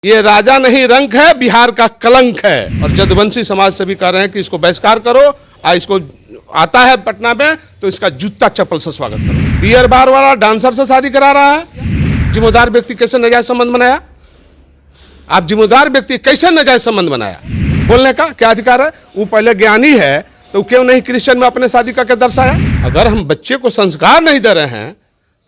ये राजा नहीं रंक है, बिहार का कलंक है। और जदुवंशी समाज से भी कह रहे हैं कि इसको बहिष्कार करो, इसको आता है पटना में तो इसका जूता चप्पल से स्वागत करो। बियर बार वाला डांसर से शादी करा रहा है। जिम्मेदार व्यक्ति कैसे नाजायज संबंध बनाया? आप जिम्मेदार व्यक्ति कैसे नाजायज संबंध बनाया? बोलने का क्या अधिकार है? वो पहले ज्ञानी है तो क्यों नहीं क्रिश्चियन में अपने शादी करके दर्शाया? अगर हम बच्चे को संस्कार नहीं दे रहे हैं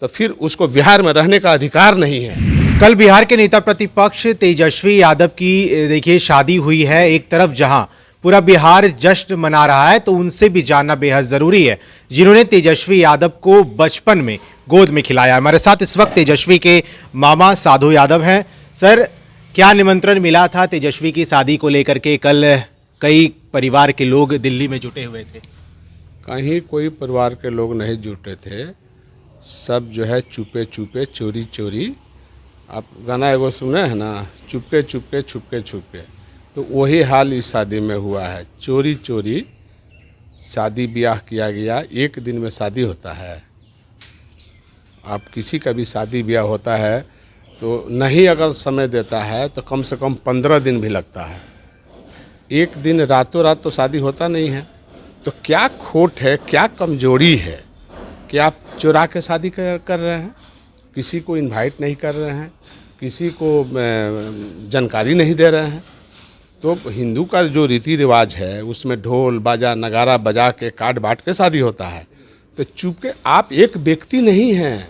तो फिर उसको बिहार में रहने का अधिकार नहीं है। कल बिहार के नेता प्रतिपक्ष तेजस्वी यादव की देखिए शादी हुई है। एक तरफ जहां पूरा बिहार जश्न मना रहा है तो उनसे भी जानना बेहद जरूरी है जिन्होंने तेजस्वी यादव को बचपन में गोद में खिलाया। हमारे साथ इस वक्त तेजस्वी के मामा साधु यादव हैं। सर, क्या निमंत्रण मिला था तेजस्वी की शादी को लेकर के? कल कई परिवार के लोग दिल्ली में जुटे हुए थे। कहीं कोई परिवार के लोग नहीं जुटे थे, सब जो है चुपे चुपे चोरी चोरी। आप गाना एगो सुने हैं ना, चुपके चुपके छुपके छुपके, तो वही हाल इस शादी में हुआ है। चोरी चोरी शादी ब्याह किया गया। एक दिन में शादी होता है? आप किसी का भी शादी ब्याह होता है तो नहीं अगर समय देता है तो कम से कम 15 दिन भी लगता है। एक दिन रातों रात तो शादी होता नहीं है। तो क्या खोट है, क्या कमजोरी है कि आप चुरा के शादी कर रहे हैं? किसी को इनवाइट नहीं कर रहे हैं, किसी को जानकारी नहीं दे रहे हैं। तो हिंदू का जो रीति रिवाज है उसमें ढोल बाजा नगारा बजा के काट बांट के शादी होता है। तो चूंकि आप एक व्यक्ति नहीं हैं,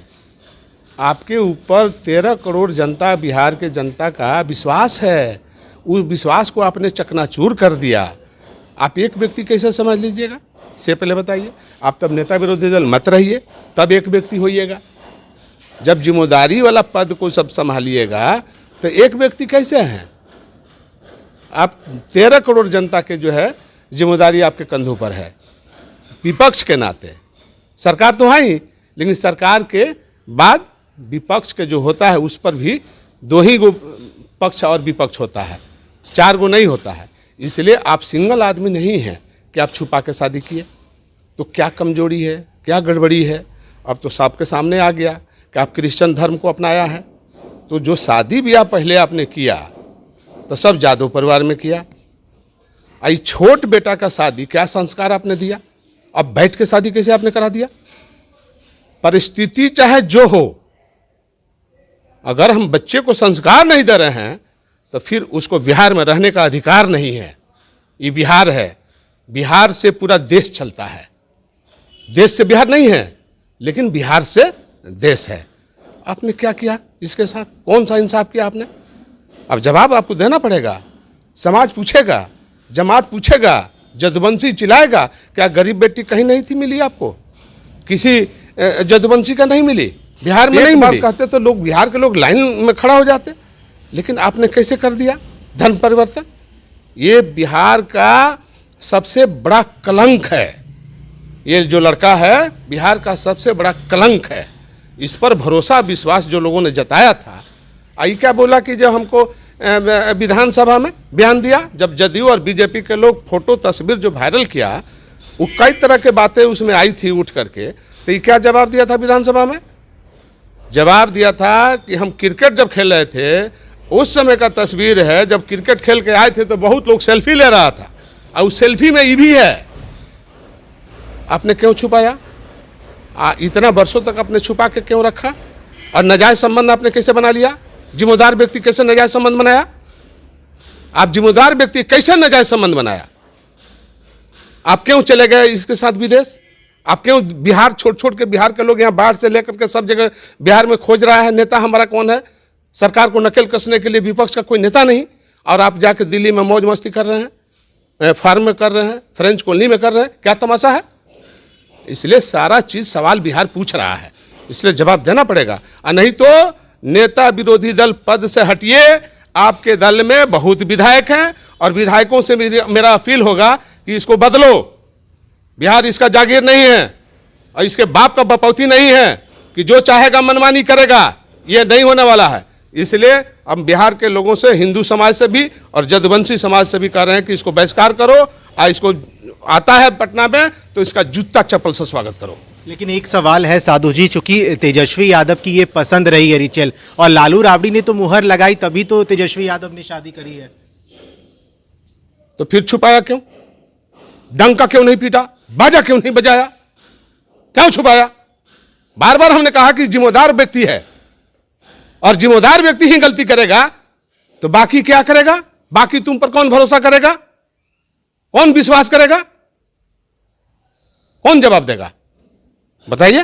आपके ऊपर 13 करोड़ जनता, बिहार के जनता का विश्वास है। उस विश्वास को आपने चकनाचूर कर दिया। आप एक व्यक्ति कैसे समझ लीजिएगा? से पहले बताइए। आप तब नेता विरोधी दल मत रहिए, तब एक व्यक्ति होइएगा। जब जिम्मेदारी वाला पद को सब संभालिएगा तो एक व्यक्ति कैसे हैं? आप 13 करोड़ जनता के जो है जिम्मेदारी आपके कंधों पर है। विपक्ष के नाते सरकार तो है ही, लेकिन सरकार के बाद विपक्ष के जो होता है उस पर भी 2 ही गो पक्ष और विपक्ष होता है, 4 गो नहीं होता है। इसलिए आप सिंगल आदमी नहीं हैं कि आप छुपा के शादी किए। तो क्या कमजोरी है, क्या गड़बड़ी है? अब तो सबके सामने आ गया कि आप क्रिश्चियन धर्म को अपनाया है। तो जो शादी ब्याह पहले आपने किया तो सब जादव परिवार में किया। आई छोट बेटा का शादी क्या संस्कार आपने दिया? अब बैठ के शादी कैसे आपने करा दिया? परिस्थिति चाहे जो हो, अगर हम बच्चे को संस्कार नहीं दे रहे हैं तो फिर उसको बिहार में रहने का अधिकार नहीं है। ये बिहार है, बिहार से पूरा देश चलता है। देश से बिहार नहीं है, लेकिन बिहार से देश है। आपने क्या किया इसके साथ? कौन सा इंसाफ किया आपने? अब जवाब आपको देना पड़ेगा। समाज पूछेगा, जमात पूछेगा, जदुवंशी चिल्लाएगा। क्या गरीब बेटी कहीं नहीं थी मिली आपको? किसी जदुवंशी का नहीं मिली? बिहार में नहीं मिली? कहते तो लोग, बिहार के लोग लाइन में खड़ा हो जाते। लेकिन आपने कैसे कर दिया धर्म परिवर्तन? ये बिहार का सबसे बड़ा कलंक है। ये जो लड़का है बिहार का सबसे बड़ा कलंक है। इस पर भरोसा विश्वास जो लोगों ने जताया था, आई क्या बोला कि जब हमको विधानसभा में बयान दिया, जब जदयू और बीजेपी के लोग फोटो तस्वीर जो वायरल किया, वो कई तरह के बातें उसमें आई थी उठ करके। तो ये क्या जवाब दिया था विधानसभा में? जवाब दिया था कि हम क्रिकेट जब खेल रहे थे उस समय का तस्वीर है, जब क्रिकेट खेल के आए थे तो बहुत लोग सेल्फी ले रहा था, और उस सेल्फी में ये भी है। आपने क्यों छुपाया? इतना वर्षों तक आपने छुपा के क्यों रखा? और नाजायज संबंध आपने कैसे बना लिया? जिम्मेदार व्यक्ति कैसे नाजायज संबंध बनाया? आप जिम्मेदार व्यक्ति कैसे नाजायज संबंध बनाया? आप क्यों चले गए इसके साथ विदेश? आप क्यों बिहार छोड़ छोड़ के, बिहार के लोग यहाँ बाहर से लेकर के सब जगह बिहार में खोज रहा है नेता हमारा कौन है? सरकार को नकेल कसने के लिए विपक्ष का कोई नेता नहीं, और आप जाकर दिल्ली में मौज मस्ती कर रहे हैं, फार्म में कर रहे हैं, फ्रेंच कॉलोनी में कर रहे हैं। क्या तमाशा है? इसलिए सारा चीज सवाल बिहार पूछ रहा है, इसलिए जवाब देना पड़ेगा। और नहीं तो नेता विरोधी दल पद से हटिए। आपके दल में बहुत विधायक हैं और विधायकों से मेरा अपील होगा कि इसको बदलो। बिहार इसका जागीर नहीं है और इसके बाप का बपौती नहीं है कि जो चाहेगा मनमानी करेगा। ये नहीं होने वाला है। इसलिए हम बिहार के लोगों से, हिंदू समाज से भी और जदुवंशी समाज से भी कह रहे हैं कि इसको बहिष्कार करो, इसको आता है पटना में तो इसका जूता चप्पल से स्वागत करो। लेकिन एक सवाल है साधु जी, चूंकि तेजस्वी यादव की ये पसंद रही है रिचुअल और लालू राबड़ी ने तो मुहर लगाई तभी तो तेजस्वी यादव ने शादी करी है। तो फिर छुपाया क्यों? डंका क्यों नहीं पीटा? बाजा क्यों नहीं बजाया? क्यों छुपाया? बार बार हमने कहा कि जिम्मेदार व्यक्ति है और जिम्मेदार व्यक्ति ही गलती करेगा तो बाकी क्या करेगा? बाकी तुम पर कौन भरोसा करेगा? कौन विश्वास करेगा? कौन जवाब देगा? बताइए।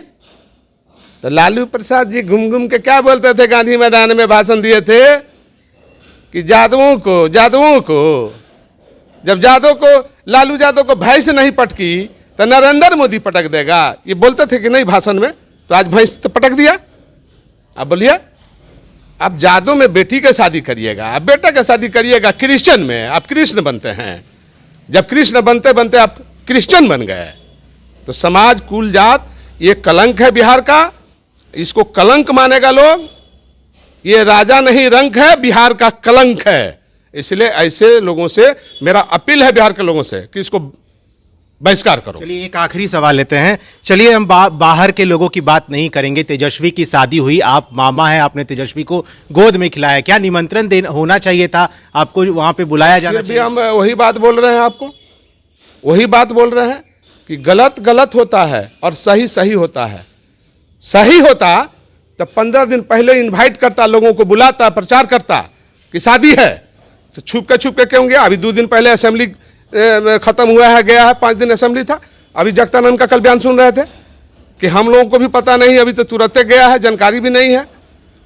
तो लालू प्रसाद जी घूम घूम के क्या बोलते थे? गांधी मैदान में भाषण दिए थे कि जादवों को जब लालू यादव को भैंस नहीं पटकी तो नरेंद्र मोदी पटक देगा, ये बोलते थे कि नहीं भाषण में? तो आज भैंस तो पटक दिया। अब बोलिए, अब जादव में बेटी का शादी करिएगा, अब बेटा का शादी करिएगा क्रिश्चियन में, आप कृष्ण बनते हैं। जब कृष्ण बनते बनते आप क्रिश्चियन बन गए तो समाज कुल जात ये कलंक है बिहार का, इसको कलंक मानेगा लोग। ये राजा नहीं रंक है, बिहार का कलंक है। इसलिए ऐसे लोगों से मेरा अपील है बिहार के लोगों से कि इसको बहिष्कार करो। चलिए एक आखिरी सवाल लेते हैं। चलिए हम बाहर के लोगों की बात नहीं करेंगे। तेजस्वी की शादी हुई, आप मामा हैं, आपने तेजस्वी को गोद में खिलाया, क्या निमंत्रण होना चाहिए था आपको, वहां पे बुलाया जाना चाहिए? हम वही बात बोल रहे हैं, आपको वही बात बोल रहे हैं कि गलत गलत होता है और सही सही होता है। सही होता तो 15 दिन पहले इनवाइट करता, लोगों को बुलाता, प्रचार करता कि शादी है, तो छुप के क्यों गया? अभी 2 दिन पहले असेंबली खत्म हुआ है, गया है, 5 दिन असेंबली था। अभी जगतानंद का कल बयान सुन रहे थे कि हम लोगों को भी पता नहीं, अभी तो तुरंत गया है, जानकारी भी नहीं है,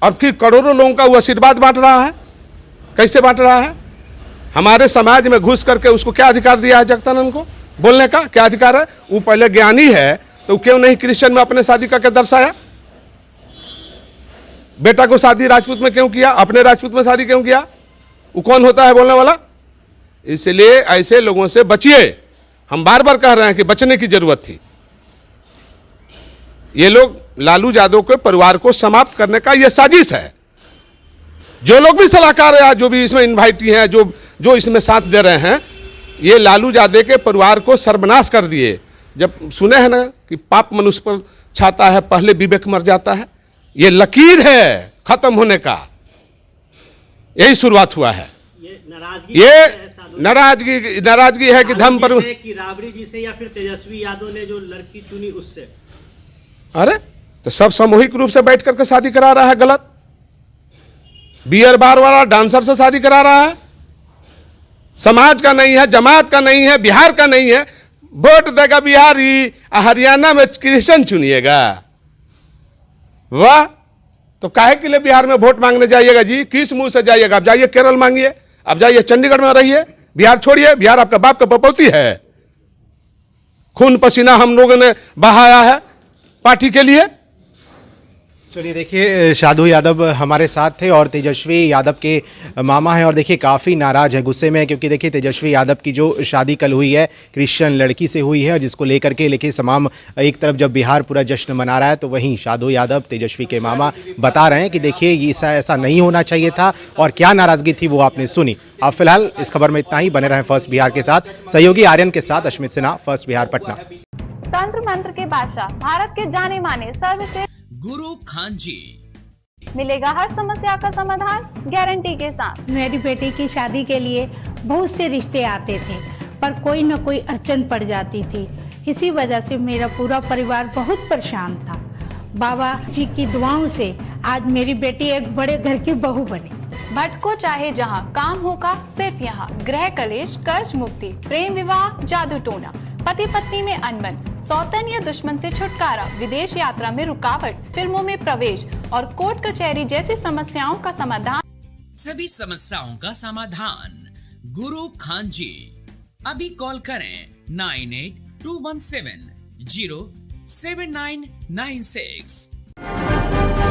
और फिर करोड़ों लोगों का वो आशीर्वाद बांट रहा है। कैसे बांट रहा है? हमारे समाज में घुस करके उसको क्या अधिकार दिया है जगतानंद को बोलने का? क्या अधिकार है? वो पहले ज्ञानी है तो क्यों नहीं क्रिश्चियन में अपने शादी करके दर्शाया? बेटा को शादी राजपूत में क्यों किया? अपने राजपूत में शादी क्यों किया? वो कौन होता है बोलने वाला? इसलिए ऐसे लोगों से बचिए। हम बार बार कह रहे हैं कि बचने की जरूरत थी। ये लोग लालू यादव के परिवार को समाप्त करने का यह साजिश है। जो लोग भी सलाहकार है, जो भी इसमें इन्वाइटी हैं, जो इसमें साथ दे रहे हैं, ये लालू यादव के परिवार को सर्वनाश कर दिए। जब सुने हैं ना कि पाप मनुष्य पर छाता है, पहले विवेक मर जाता है, ये लकीर है खत्म होने का। यही शुरुआत हुआ है। ये नाराजगी है कि धर्म पर कि राबड़ी जी से या फिर तेजस्वी यादव ने जो लड़की चुनी उससे। अरे तो सब सामूहिक रूप से बैठ करके शादी करा रहा है, गलत। बियर बार वाला डांसर से शादी करा रहा है। समाज का नहीं है, जमात का नहीं है, बिहार का नहीं है। वोट देगा बिहारी, हरियाणा में क्रिश्चियन चुनिएगा। वाह, तो काहे के लिए बिहार में वोट मांगने जाइएगा जी? किस मुंह से जाइएगा? आप जाइए केरल मांगिए, आप जाइए चंडीगढ़ में रहिए। बिहार छोड़िए, बिहार आपका बाप का पपौती है। खून पसीना हम लोगों ने बहाया है पार्टी के लिए। चलिए देखिए, साधु यादव हमारे साथ थे और तेजस्वी यादव के मामा हैं और देखिए काफ़ी नाराज़ हैं, गुस्से में हैं, क्योंकि देखिए तेजस्वी यादव की जो शादी कल हुई है क्रिश्चियन लड़की से हुई है, जिसको लेकर के लेकिन तमाम एक तरफ जब बिहार पूरा जश्न मना रहा है तो वहीं साधु यादव तेजस्वी के मामा बता रहे हैं कि देखिए ऐसा नहीं होना चाहिए था और क्या नाराज़गी थी वो आपने सुनी। आप फिलहाल इस खबर में इतना ही। बने रहें फर्स्ट बिहार के साथ। सहयोगी आर्यन के साथ अश्मित सिन्हा, फर्स्ट बिहार पटना। तंत्र मंत्र के बादशाह, भारत के जाने माने सर्वश्रेष्ठ गुरु खान जी, मिलेगा हर समस्या का समाधान गारंटी के साथ। मेरी बेटी की शादी के लिए बहुत से रिश्ते आते थे, पर कोई न कोई अड़चन पड़ जाती थी। इसी वजह से मेरा पूरा परिवार बहुत परेशान था। बाबा जी की दुआओं से आज मेरी बेटी एक बड़े घर की बहू बनी। भटको चाहे जहां, काम होगा सिर्फ यहां। गृह कलेश, कर्ज मुक्ति, प्रेम विवाह, जादू टोना, पति पत्नी में अनबन, सौतन या दुश्मन से छुटकारा, विदेश यात्रा में रुकावट, फिल्मों में प्रवेश और कोर्ट कचहरी जैसी समस्याओं का समाधान। सभी समस्याओं का समाधान गुरु खान जी। अभी कॉल करें 9821707996।